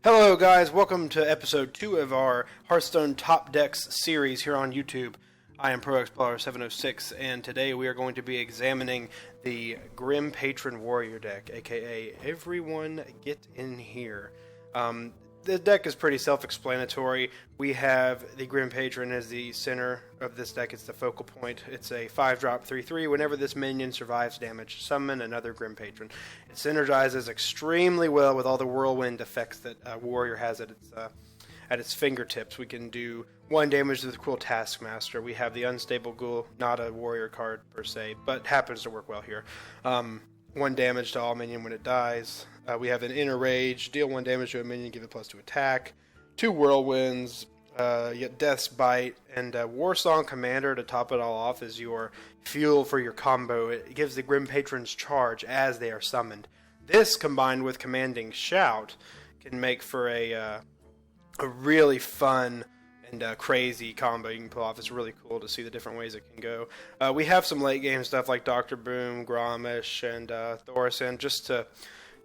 Hello guys, welcome to episode 2 of our Hearthstone Top Decks series here on YouTube. I am Pro Explorer 706 and today we are going to be examining the Grim Patron Warrior deck, aka Everyone Get In Here. The deck is pretty self-explanatory. We have the Grim Patron as the center of this deck. It's the focal point. It's a 5-drop 3/3. Whenever this minion survives damage, summon another Grim Patron. It synergizes extremely well with all the whirlwind effects that Warrior has at its fingertips. We can do 1 damage to the Cruel Taskmaster. We have the Unstable Ghoul, not a Warrior card per se, but happens to work well here. 1 damage to all minion when it dies. We have an Inner Rage, deal 1 damage to a minion, give it +2 attack. 2 Whirlwinds, Death's Bite, and Warsong Commander to top it all off is your fuel for your combo. It gives the Grim Patrons charge as they are summoned. This, combined with Commanding Shout, can make for a really fun and crazy combo you can pull off. It's really cool to see the different ways it can go. We have some late game stuff like Dr. Boom, Gromish, and Thorison, just to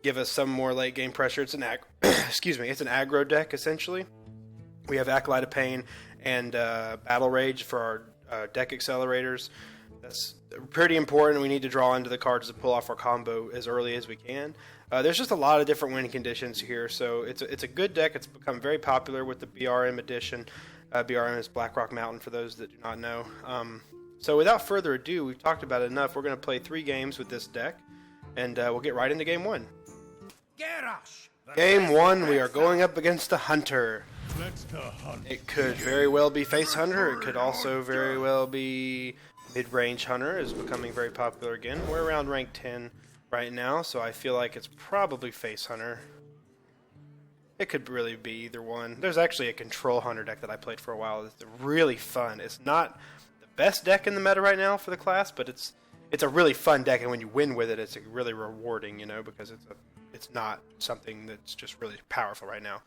give us some more late game pressure. It's an it's an aggro deck essentially. We have Acolyte of Pain and Battle Rage for our deck accelerators. That's pretty important. We need to draw into the cards to pull off our combo as early as we can. There's just a lot of different winning conditions here, so it's a good deck. It's become very popular with the BRM edition. BRM is Blackrock Mountain for those that do not know. So without further ado, we've talked about it enough. We're going to play 3 games with this deck, and we'll get right into game 1. Game 1, we are going up against a Hunter. It could very well be Face Hunter. It could also very well be Mid-Range Hunter. Is becoming very popular again. We're around rank 10 right now, so I feel like it's probably Face Hunter. It could really be either one. There's actually a Control Hunter deck that I played for a while. It's really fun. It's not the best deck in the meta right now for the class, but it's a really fun deck, and when you win with it, it's really rewarding, you know, because it's not something that's just really powerful right now.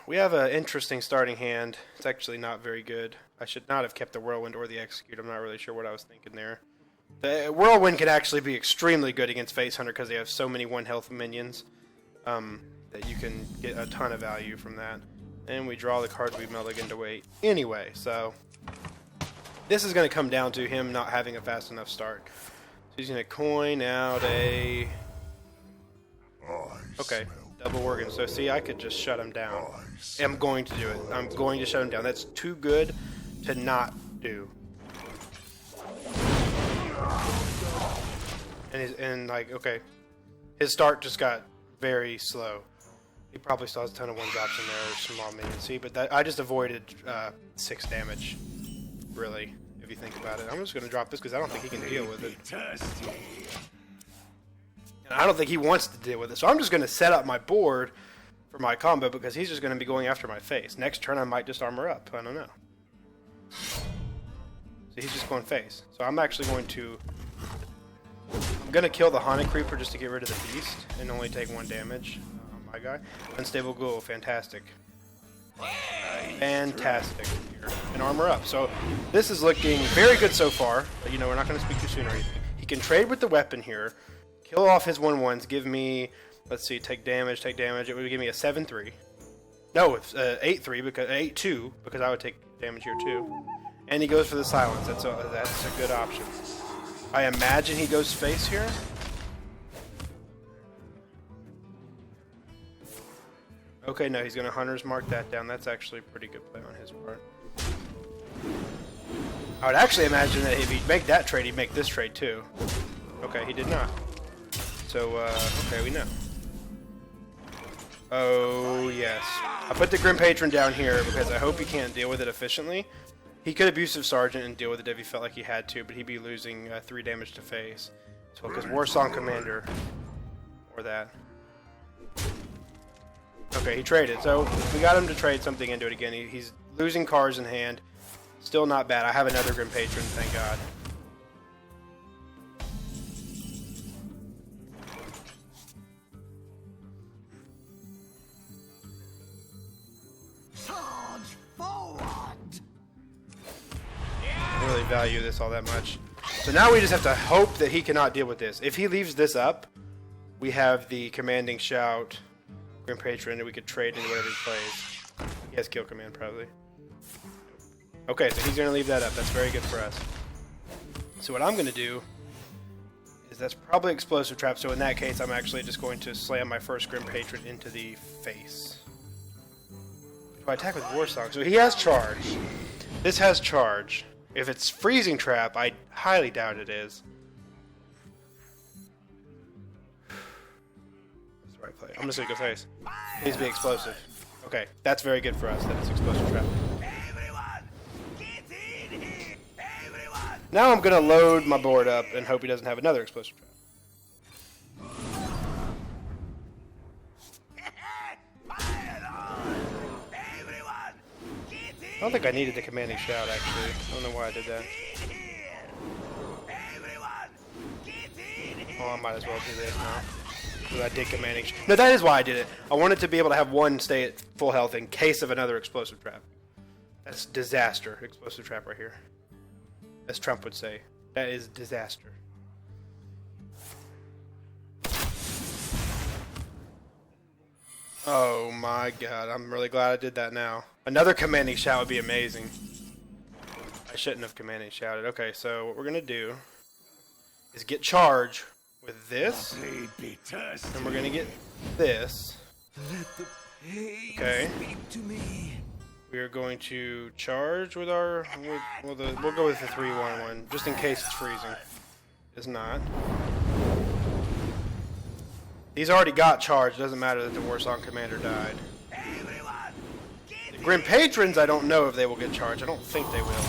We have an interesting starting hand. It's actually not very good. I should not have kept the Whirlwind or the Execute. I'm not really sure what I was thinking there. The Whirlwind can actually be extremely good against Face Hunter because they have so many 1-health minions that you can get a ton of value from that. And we draw the cards we mulligan to wait anyway, so this is going to come down to him not having a fast enough start. So he's going to coin out a... Okay, double Worgen. So see, I could just shut him down. I'm going to do it. I'm going to shut him down. That's too good to not do. And okay, his start just got very slow. He probably still has a ton of 1-drops in there, or small minions. See, but I just avoided 6 damage, really, if you think about it. I'm just going to drop this because I don't think he can deal with it. And I don't think he wants to deal with it, so I'm just going to set up my board for my combo because he's just going to be going after my face. Next turn I might just armor up. I don't know. So he's just going face. So I'm actually going to... I'm going to kill the Haunted Creeper just to get rid of the Beast and only take 1 damage. My guy. Unstable Ghoul, fantastic. Fantastic here. And armor up. So this is looking very good so far. But, you know, we're not going to speak too soon or anything. He can trade with the weapon here. Kill off his 1/1s, give me, let's see, take damage. It would give me a 7/3. No, it's 8/3 because 8/2 because I would take damage here too. And he goes for the silence. That's a good option. I imagine he goes face here. Okay, no, he's going to Hunter's Mark that down. That's actually a pretty good play on his part. I would actually imagine that if he'd make that trade, he'd make this trade too. Okay, he did not. So, okay, we know. Oh, yes. I put the Grim Patron down here because I hope he can't deal with it efficiently. He could Abusive Sergeant and deal with it if he felt like he had to, but he'd be losing 3 damage to face. So, because Warsong Commander, or that. Okay, he traded. So, we got him to trade something into it again. He's losing cards in hand. Still not bad. I have another Grim Patron, thank God. I don't really value this all that much. So now we just have to hope that he cannot deal with this. If he leaves this up, we have the Commanding Shout Grim Patron, and we could trade into whatever he plays. He has kill command, probably. Okay, so he's going to leave that up. That's very good for us. So what I'm going to do is that's probably explosive trap, so in that case I'm actually just going to slam my first Grim Patron into the face. Do I attack with War Song? So he has charge. This has charge. If it's freezing trap, I highly doubt it is. That's the right play. I'm just going to go face. Please be explosive. Okay, that's very good for us. That is explosive trap. Now I'm going to load my board up and hope he doesn't have another explosive trap. I don't think I needed the commanding shout, actually. I don't know why I did that. Oh, I might as well do this now. Because I did commanding shout. No, that is why I did it. I wanted to be able to have one stay at full health in case of another explosive trap. That's disaster. Explosive trap right here. As Trump would say. That is disaster. Oh my god, I'm really glad I did that now. Another commanding shout would be amazing. I shouldn't have commanding shouted. Okay, so what we're going to do is get charge with this. And we're going to get this. Okay. We are going to charge with our... we'll go with the 3-1-1, just in case it's freezing. It's not. He's already got charge. It doesn't matter that the Warsong Commander died. The Grim Patrons, I don't know if they will get charged. I don't think they will.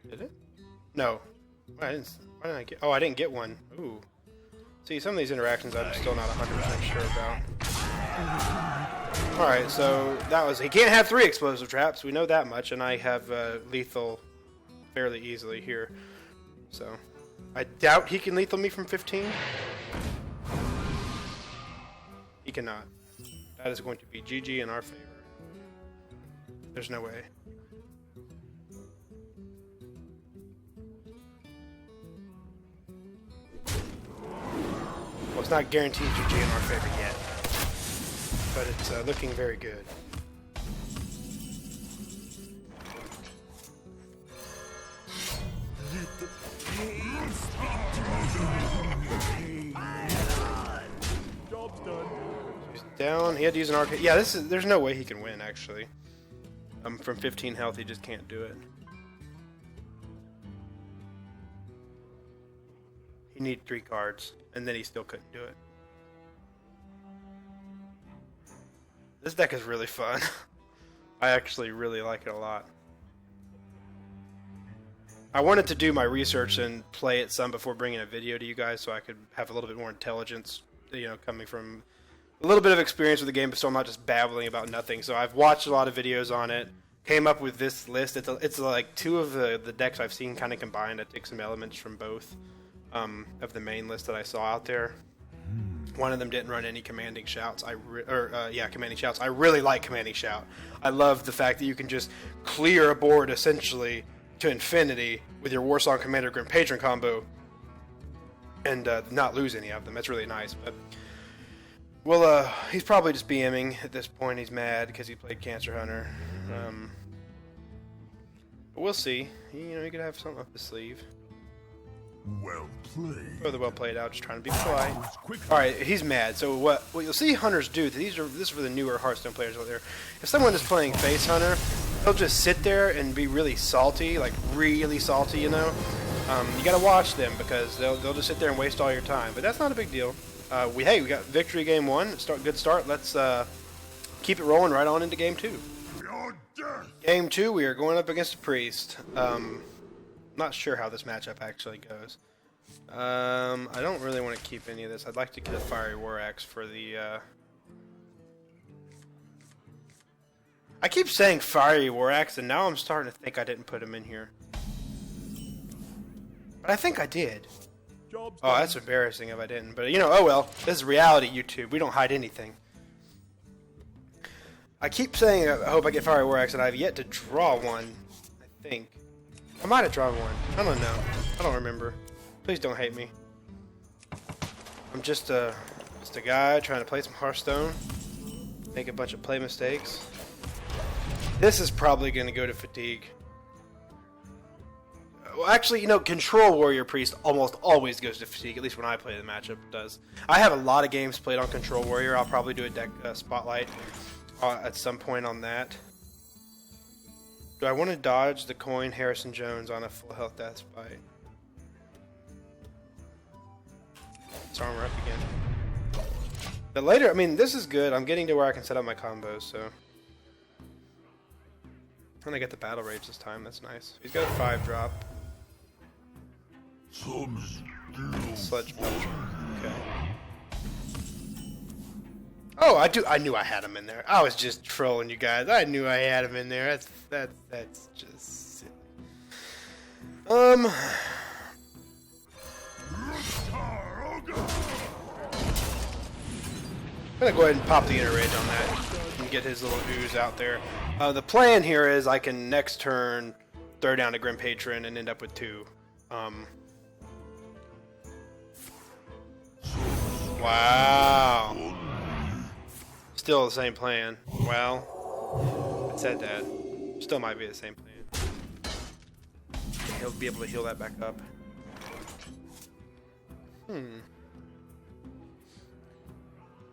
Did it? No. Why didn't I get... oh, I didn't get one. Ooh. See, some of these interactions I'm still not 100% sure about. Alright, so that was... he can't have 3 explosive traps. We know that much, and I have lethal fairly easily here. So... I doubt he can lethal me from 15. He cannot. That is going to be GG in our favor. There's no way. Well, it's not guaranteed GG in our favor yet. But it's looking very good. Job's done. He's down. He had to use an arcade. Yeah, there's no way he can win, actually. From 15 health, he just can't do it. He needed 3 cards, and then he still couldn't do it. This deck is really fun. I actually really like it a lot. I wanted to do my research and play it some before bringing a video to you guys so I could have a little bit more intelligence, you know, coming from a little bit of experience with the game, so I'm not just babbling about nothing. So I've watched a lot of videos on it, came up with this list. It's like 2 of the decks I've seen kind of combined. I take some elements from both of the main list that I saw out there. One of them didn't run any commanding shouts. Commanding shouts. I really like commanding shout. I love the fact that you can just clear a board essentially to infinity with your Warsong Commander Grim Patron combo and not lose any of them. That's really nice. But well, he's probably just BMing at this point. He's mad because he played Cancer Hunter. But we'll see. He could have something up his sleeve. Well played. Throw the well played out, just trying to be polite. Alright, he's mad. So what you'll see hunters do, this is for the newer Hearthstone players out there. If someone is playing Face Hunter, they'll just sit there and be really salty, like really salty, you know. You gotta watch them because they'll just sit there and waste all your time. But that's not a big deal. We got victory game 1. Good start. Let's keep it rolling right on into game 2. Game 2, we are going up against a priest. Not sure how this matchup actually goes. I don't really want to keep any of this. I'd like to get a Fiery War Axe for the... I keep saying Fiery War Axe, and now I'm starting to think I didn't put him in here. But I think I did. Oh, that's embarrassing if I didn't. But, oh well. This is reality, YouTube. We don't hide anything. I keep saying I hope I get Fiery War Axe, and I've yet to draw one, I think. I might have drawn one. I don't know. I don't remember. Please don't hate me. I'm just Just a guy trying to play some Hearthstone. Make a bunch of play mistakes. This is probably going to go to fatigue. Well, actually, you know, Control Warrior Priest almost always goes to fatigue. At least when I play the matchup, it does. I have a lot of games played on Control Warrior. I'll probably do a deck spotlight at some point on that. Do I want to dodge the coin Harrison Jones on a full health death spite? Let's armor up again. But later, I mean, this is good. I'm getting to where I can set up my combos, so. And I get the Battle Rage this time. That's nice. He's got a 5-drop. Sludge Belcher. Okay. Oh, I knew I had him in there. I was just trolling you guys. I knew I had him in there. That's just silly. I'm gonna go ahead and pop the Inner Rage on that and get his little ooze out there. The plan here is I can next turn throw down a Grim Patron and end up with 2. Wow. Still the same plan. Well, I said that. Still might be the same plan. He'll be able to heal that back up.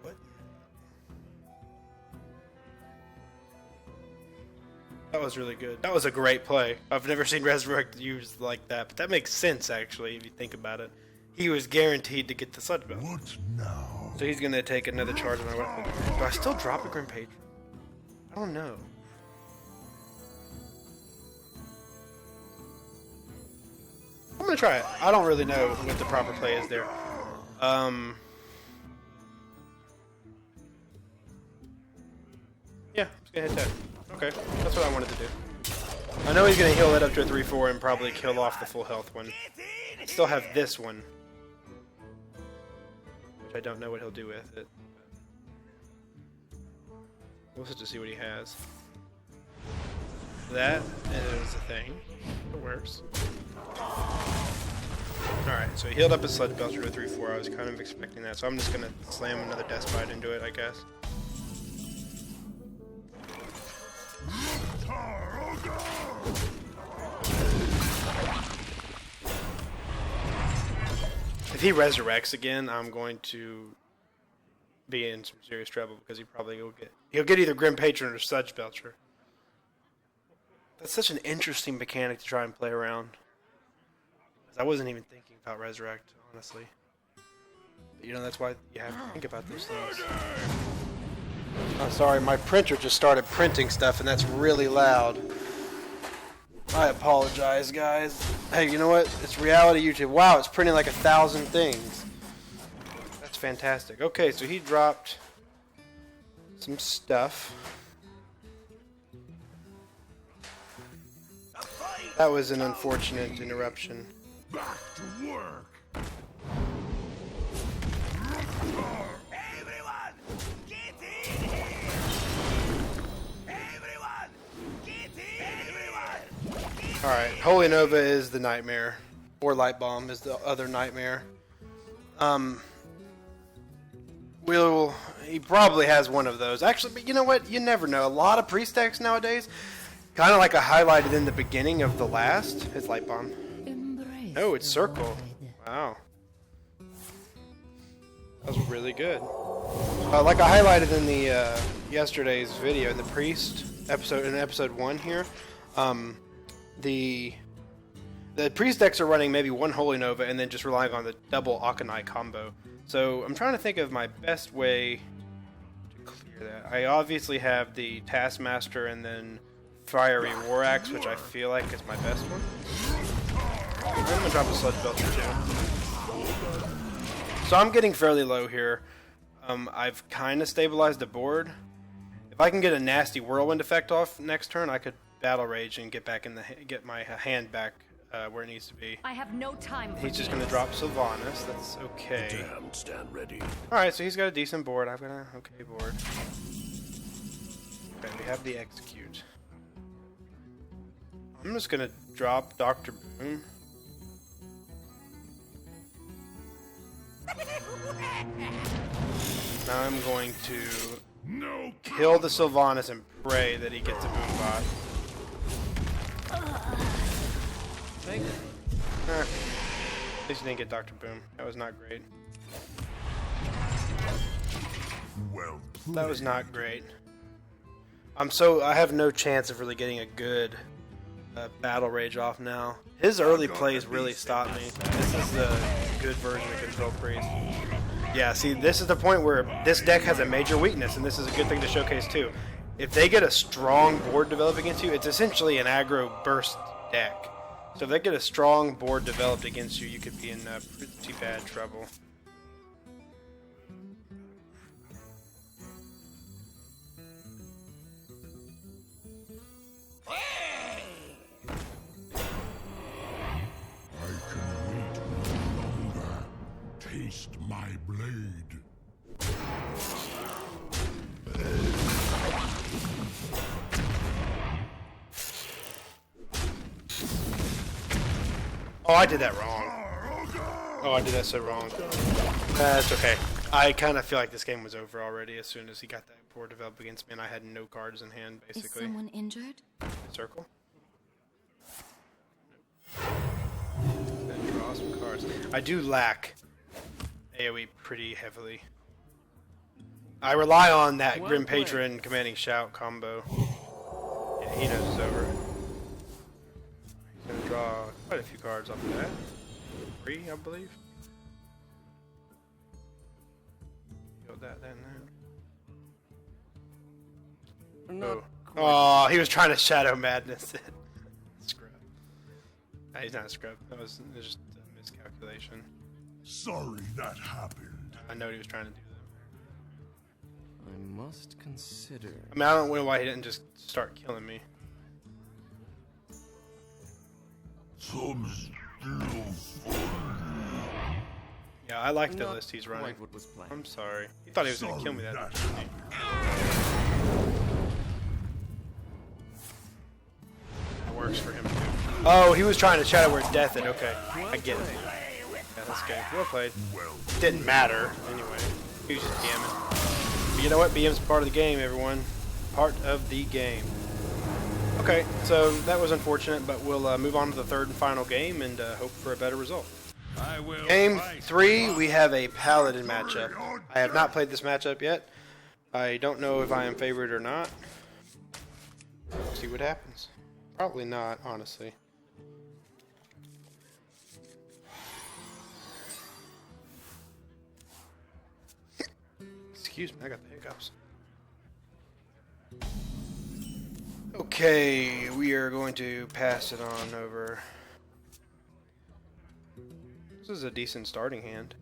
What? That was really good. That was a great play. I've never seen Resurrect used like that, but that makes sense actually if you think about it. He was guaranteed to get the Sludge Belt. What now? So he's going to take another charge on my weapon. Do I still drop a Grim Patron? I don't know. I'm going to try it. I don't really know what the proper play is there. Yeah, I'm just going to hit that. Okay, that's what I wanted to do. I know he's going to heal that up to a 3-4 and probably kill off the full health one. I still have this one. I don't know what he'll do with it. We'll have to see what he has. That is a thing. It works. Alright, so he healed up his Sludge Belcher to a 3-4. I was kind of expecting that, so I'm just gonna slam another Death Bite into it, I guess. If he resurrects again, I'm going to be in some serious trouble because he'll get either Grim Patron or Sludge Belcher. That's such an interesting mechanic to try and play around. I wasn't even thinking about Resurrect, honestly. But, you know, that's why you have to think about those things. I'm sorry, my printer just started printing stuff and that's really loud. I apologize, guys. Hey, you know what? It's reality YouTube. Wow, it's printing like 1,000 things. That's fantastic. Okay, so he dropped some stuff. That was an unfortunate interruption. Back to work. Everyone, get in here! Everyone, get in! Everyone! Alright, Holy Nova is the nightmare. Or Light Bomb is the other nightmare. He probably has one of those. Actually, but you know what? You never know. A lot of priest decks nowadays, kind of like I highlighted in the beginning of the last, is Light Bomb. Oh, it's Circle. Wow. That was really good. Like I highlighted in the yesterday's video, the priest episode, in episode 1 here, the priest decks are running maybe one Holy Nova and then just relying on the double Akanai combo. So I'm trying to think of my best way to clear that. I obviously have the Taskmaster and then Fiery War Axe, which I feel like is my best one. I'm going to drop a Sludge Belcher too. So I'm getting fairly low here. I've kind of stabilized the board. If I can get a nasty Whirlwind effect off next turn, I could Battle Rage and get back in get my hand back where it needs to be. I have no time for He's just going to drop Sylvanas. That's okay. Damn, stand ready. Alright, so he's got a decent board. I've got an okay board. Okay, we have the Execute. I'm just going to drop Dr. Boom. Now I'm going to No kill the Sylvanas and pray that he gets a Boombot. At least he didn't get Dr. Boom. That was not great. well played. That was not great. I have no chance of really getting a good battle rage off now. His early plays really stopped me. This is the good version of Control Priest. Yeah, see, this is the point where this deck has a major weakness, and this is a good thing to showcase too. If they get a strong board developed against you, it's essentially an aggro burst deck. So if they get a strong board developed against you, you could be in pretty bad trouble. I can wait no longer. Taste my blade. Oh, I did that wrong. Oh, I did that so wrong. That's okay. I kind of feel like this game was over already as soon as he got that board developed against me, and I had no cards in hand, basically. Is someone injured? Circle. Then draw some cards. I do lack AoE pretty heavily. I rely on that Grim Patron Commanding Shout combo. Yeah, he knows it's over. He's gonna draw quite a few cards off of that. 3, I believe. Killed that, then that. Oh, he was trying to Shadow Madness it. Scrub. Nah, he's not a scrub. It was just a miscalculation. Sorry that happened. I know he was trying to do that. I must consider. I mean, I don't know why he didn't just start killing me. Some still fun. Yeah, I like the Not list he's running. quite what was planned. I'm sorry. He thought he was going to kill me that That time. That works for him too. Oh, he was trying to Shadow Word Death it. Okay, I get it. Yeah, that's good. Well played. Well, Didn't matter anyway. He was just BMing. But you know what? BM's part of the game, everyone. Part of the game. Okay, so that was unfortunate, but we'll move on to the third and final game and hope for a better result. I will Game fight. 3, we have a Paladin matchup. I have not played this matchup yet. I don't know if I am favored or not. We'll see what happens. Probably not, honestly. Excuse me, I got the hiccups. Okay, we are going to pass it on over. This is a decent starting hand.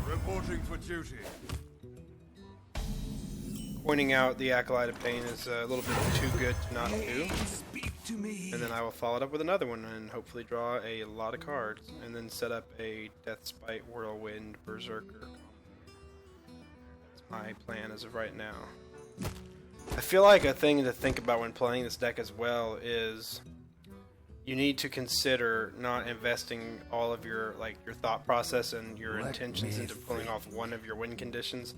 Reporting for duty. Pointing out the Acolyte of Pain is a little bit too good to not do. Speak to me. And then I will follow it up with another one and hopefully draw a lot of cards. And then set up a Death Spite, Whirlwind, Berserker. That's my plan as of right now. I feel like a thing to think about when playing this deck as well is you need to consider not investing all of your thought process and your intentions into pulling off one of your win conditions.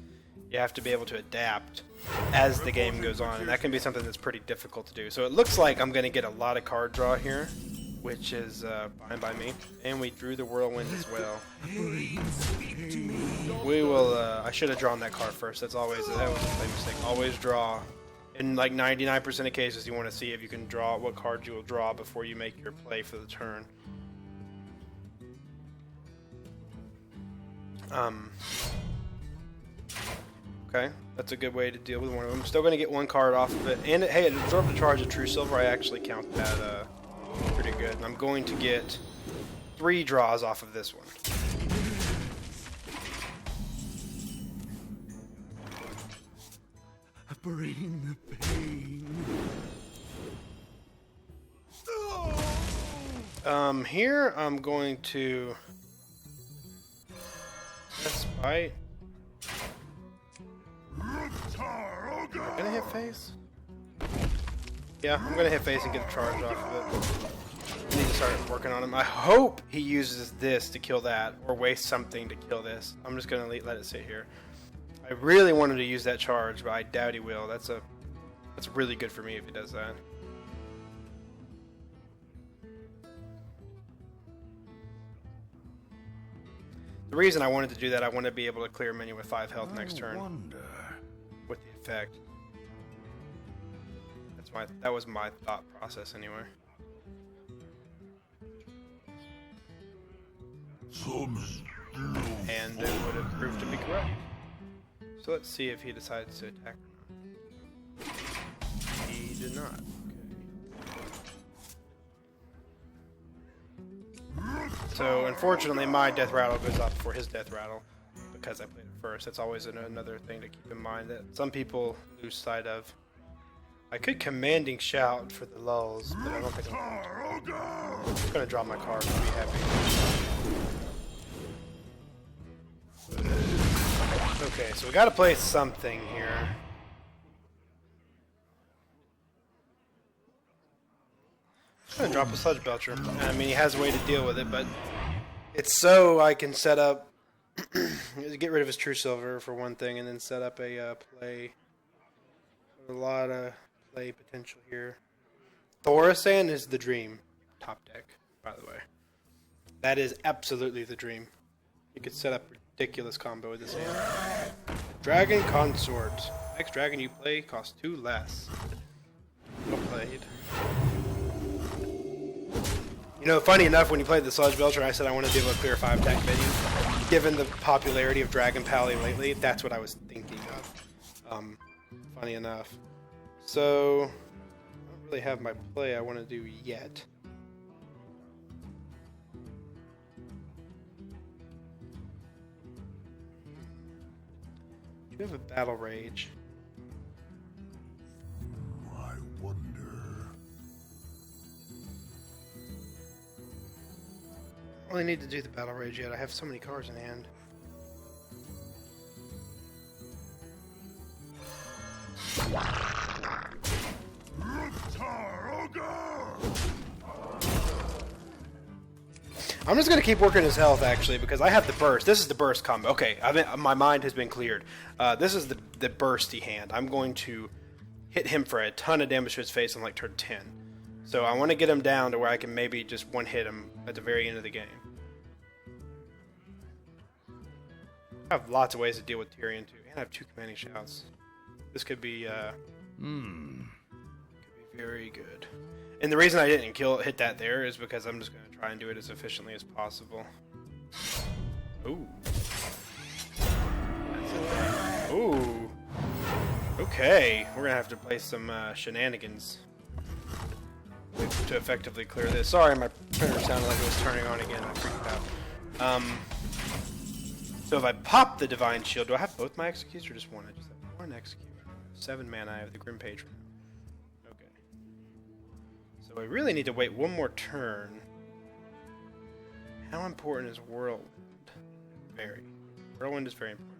You have to be able to adapt as the game goes on, and that can be something that's pretty difficult to do. So it looks like I'm going to get a lot of card draw here, which is fine by me. And we drew the Whirlwind as well. We will. I should have drawn that card first. That was a mistake. Always draw. In like 99% of cases, you want to see if you can draw what cards you will draw before you make your play for the turn. Okay, that's a good way to deal with one of them. Still going to get one card off of it. And hey, it absorbed a charge of True Silver. I actually count that pretty good. And I'm going to get 3 draws off of this one. Bring the pain. Here I'm going to Spite. Am I gonna hit face? Yeah, I'm gonna hit face and get a charge off of it. I need to start working on him. I hope he uses this to kill that, or waste something to kill this. I'm just gonna let it sit here. I really wanted to use that charge, but I doubt he will. That's really good for me if he does that. The reason I wanted to do that, I want to be able to clear a menu with 5 health next turn with the effect. That was my thought process anyway. And it would have proved to be correct. So let's see if he decides to attack or not. He did not. Okay. So unfortunately my death rattle goes up before his death rattle because I played it first. That's always another thing to keep in mind that some people lose sight of. I could commanding shout for the lulls, but I don't think I'm going to draw my card to be happy. Okay, so we got to play something here. I'm going to drop a Sludge Belcher. I mean, he has a way to deal with it, but it's so I can set up, get rid of his True Silver for one thing, and then set up a play. A lot of play potential here. Thorsan is the dream. Top deck, by the way. That is absolutely the dream. You could set up a ridiculous combo with this hand. Dragon Consort. Next dragon you play costs 2 less. Well played. You know, funny enough, when you played the Sludge Belcher, I said I wanted to be able to clear 5 attack minions. Given the popularity of Dragon Pally lately, that's what I was thinking of. Funny enough. So, I don't really have my play I want to do yet. Do you have a Battle Rage? I wonder. I really need to do the Battle Rage yet. I have so many cards in hand. I'm just going to keep working his health, actually, because I have the burst. This is the burst combo. Okay, my mind has been cleared. This is the bursty hand. I'm going to hit him for a ton of damage to his face on like turn 10. So I want to get him down to where I can maybe just one-hit him at the very end of the game. I have lots of ways to deal with Tyrion, too. And I have 2 commanding shouts. This could be, could be very good. And the reason I didn't hit that there is because I'm just going to try and do it as efficiently as possible. Ooh. Ooh. Okay. We're going to have to play some shenanigans to effectively clear this. Sorry, my printer sounded like it was turning on again. I freaked out. So if I pop the Divine Shield, do I have both my executes or just one? I just have one execute. 7 mana, I have the Grim Patron. Okay. So I really need to wait one more turn. How important is Whirlwind? Very. Whirlwind is very important.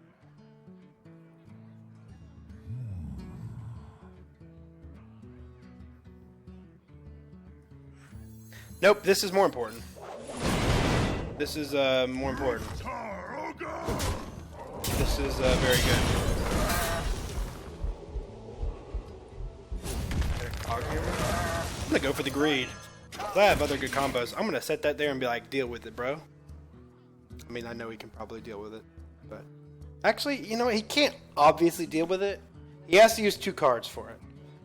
Nope, this is more important. This is more important. This is very good. I'm gonna go for the greed. I have other good combos. I'm gonna set that there and be like, deal with it, bro. I mean, I know he can probably deal with it, but actually, you know what? He can't obviously deal with it. He has to use 2 cards for it.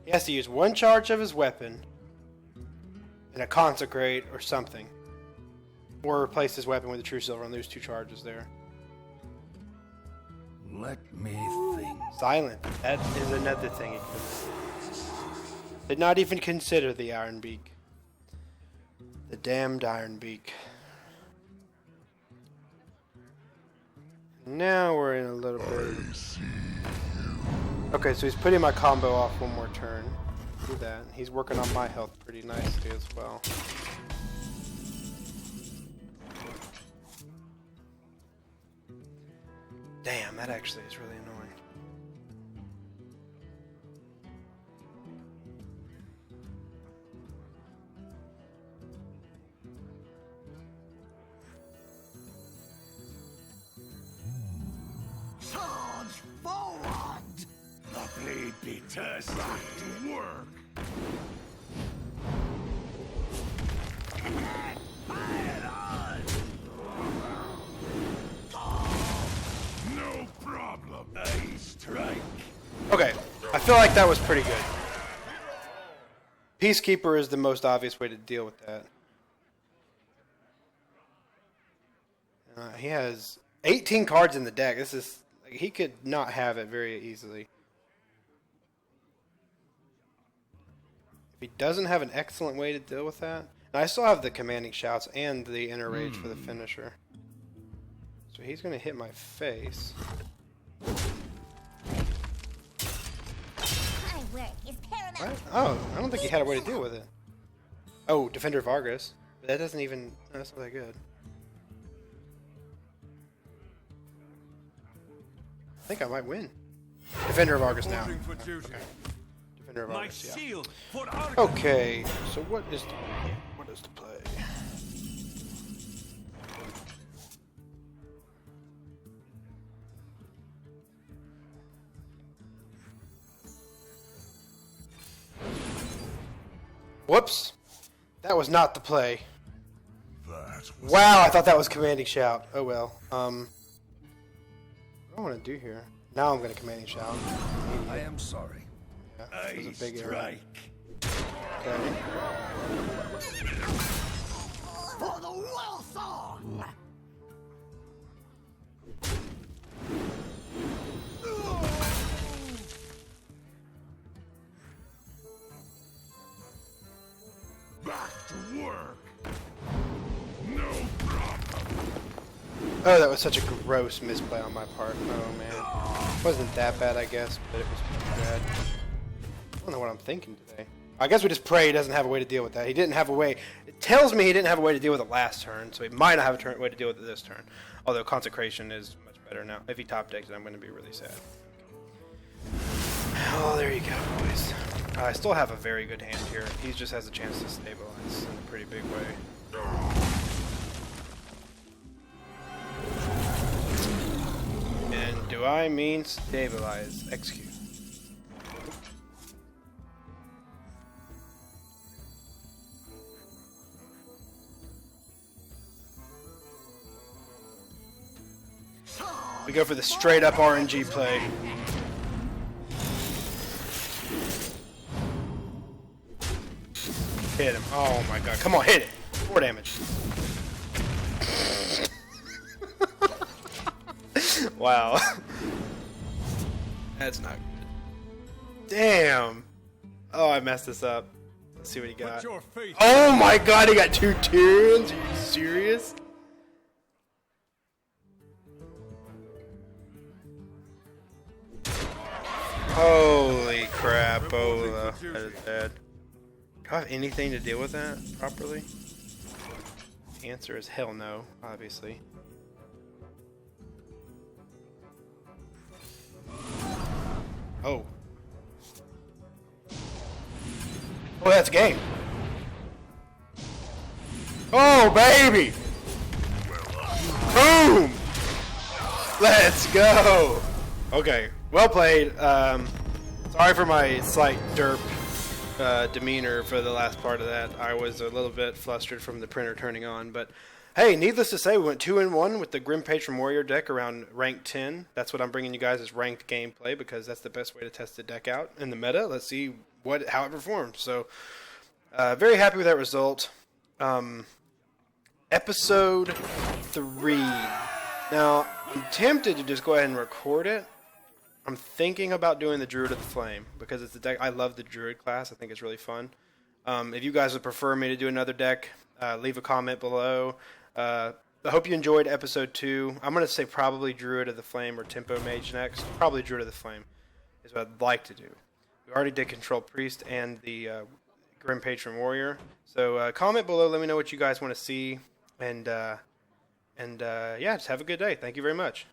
He has to use 1 charge of his weapon and a consecrate or something, or replace his weapon with a True Silver and lose 2 charges there. Let me think. Silent. That is another thing he could. Did not even consider the Iron Beak. The damned Iron Beak. Now we're in a little bit. Okay, so he's putting my combo off one more turn. Do that. He's working on my health pretty nicely as well. Damn, that actually is really annoying. The blade beaters. Back to work. No problem. I strike. Okay, I feel like that was pretty good. Peacekeeper is the most obvious way to deal with that. He has 18 cards in the deck. This is he could not have it very easily. If he doesn't have an excellent way to deal with that, and I still have the commanding shouts and the inner rage for the finisher. So he's going to hit my face. My work is paramount. What? Oh, I don't think he had a way to deal with it. Oh, Defender of Argus. But that doesn't even... No, that's not that good. I think I might win. Defender of Argus now. Okay. Defender of Argus, yeah. Okay, so what is the play? Whoops. That was not the play. Wow, I thought that was commanding shout. Oh well. What do I want to do here? Now I'm going to commanding shout. I am sorry. Yeah, that was a big error. Okay. For the well song. Back to work. No problem. Oh, that was such a gross misplay on my part. Oh man. It wasn't that bad, I guess, but it was pretty bad. I don't know what I'm thinking today. I guess we just pray he doesn't have a way to deal with that. He didn't have a way. It tells me he didn't have a way to deal with it last turn, so he might not have a way to deal with it this turn. Although Consecration is much better now. If he top decks it, I'm going to be really sad. Oh, there you go, boys. I still have a very good hand here. He just has a chance to stabilize in a pretty big way. And do I mean stabilize? Execute. We go for the straight up RNG play. Hit him. Oh my god. Come on, hit it. 4 damage. Wow. That's not good. Damn. Oh, I messed this up. Let's see what he got. Oh my god, he got 2 tunes? Are you serious? Holy crap, Ola. That is bad. Do I have anything to deal with that properly? The answer is hell no, obviously. Oh. Oh, that's game. Oh, baby! Boom! Let's go! Okay, well played. Sorry for my slight derp demeanor for the last part of that. I was a little bit flustered from the printer turning on, but hey, needless to say, we went 2-1 with the Grim Patron Warrior deck around rank 10. That's what I'm bringing you guys as ranked gameplay because that's the best way to test the deck out in the meta. Let's see how it performs. So, very happy with that result. Episode 3. Now, I'm tempted to just go ahead and record it. I'm thinking about doing the Druid of the Flame because it's a deck. I love the Druid class. I think it's really fun. If you guys would prefer me to do another deck, leave a comment below. I hope you enjoyed episode 2. I'm going to say probably Druid of the Flame or Tempo Mage next. Probably Druid of the Flame is what I'd like to do. We already did Control Priest and the Grim Patron Warrior. So comment below. Let me know what you guys want to see. And yeah, just have a good day. Thank you very much.